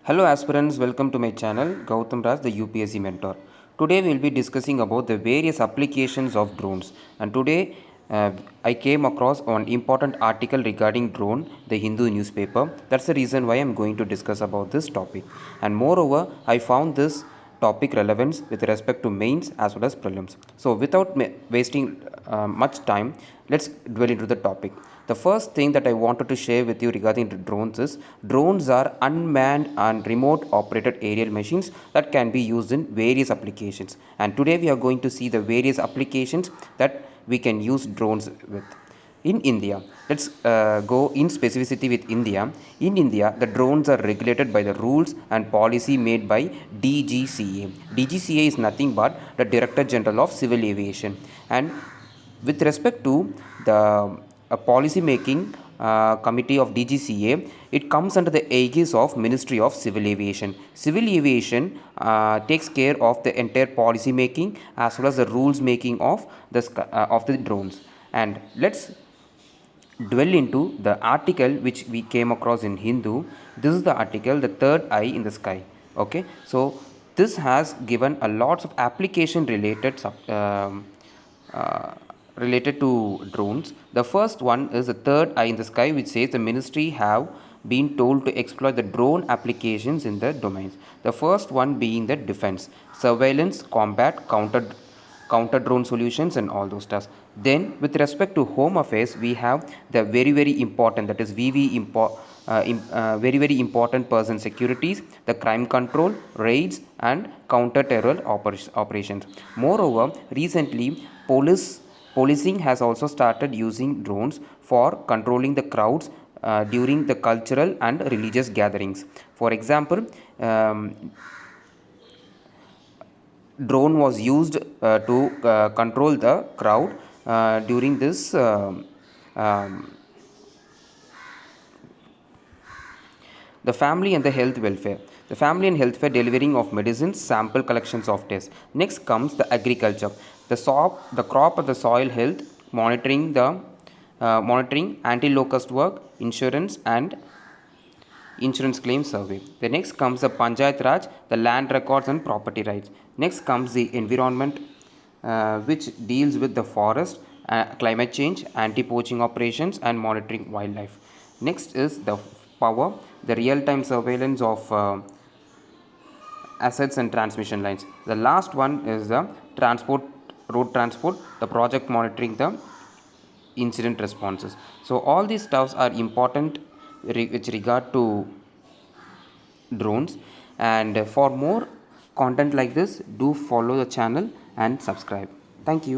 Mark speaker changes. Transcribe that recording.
Speaker 1: Hello aspirants, welcome to my channel Gautam Raj, the UPSC mentor. Today we will be discussing about the various applications of drones, and today I came across an important article regarding drone, the Hindu newspaper. That's the reason why I'm going to discuss about this topic. And moreover, I found this topic relevance with respect to mains as well as prelims. So without wasting much time, let's dwell into the topic. The first thing that I wanted to share with you regarding the drones is drones are unmanned and remote operated aerial machines that can be used in various applications. And today we are going to see the various applications that we can use drones with. In India, let's go in specificity with India. In India, the drones are regulated by the rules and policy made by DGCA. DGCA is nothing but the Director General of Civil Aviation. And with respect to the policy making committee of DGCA, it comes under the aegis of Ministry of Civil Aviation. Civil Aviation takes care of the entire policy making as well as the rules making of the drones. And let's dwell into the article which we came across in Hindu. This is the article, the third eye in the sky. Okay, so this has given a lots of application related to drones. The first one is the third eye in the sky, which says the ministry have been told to exploit the drone applications in the domains. The first one being the defense, surveillance, combat, counter drone solutions and all those stuff. Then with respect to home affairs, we have the very important, that is very important person securities, the crime control, raids and counter terror operations. Moreover, recently policing has also started using drones for controlling the crowds during the cultural and religious gatherings. For example, drone was used to control the crowd during this um, the family and the health welfare. The family and health welfare delivering of medicines, sample collections of tests. Next comes the agriculture. The crop of the soil health, monitoring anti-locust work, insurance and insurance claim survey. The next comes the Panchayat Raj, the land records and property rights. Next comes the environment, which deals with the forest, climate change, anti-poaching operations and monitoring wildlife. Next is the power, the real-time surveillance of assets and transmission lines. The last one is the road transport, the project monitoring the incident responses. So all these stuffs are important with regard to drones, and for more content like this, do follow the channel and subscribe. Thank you.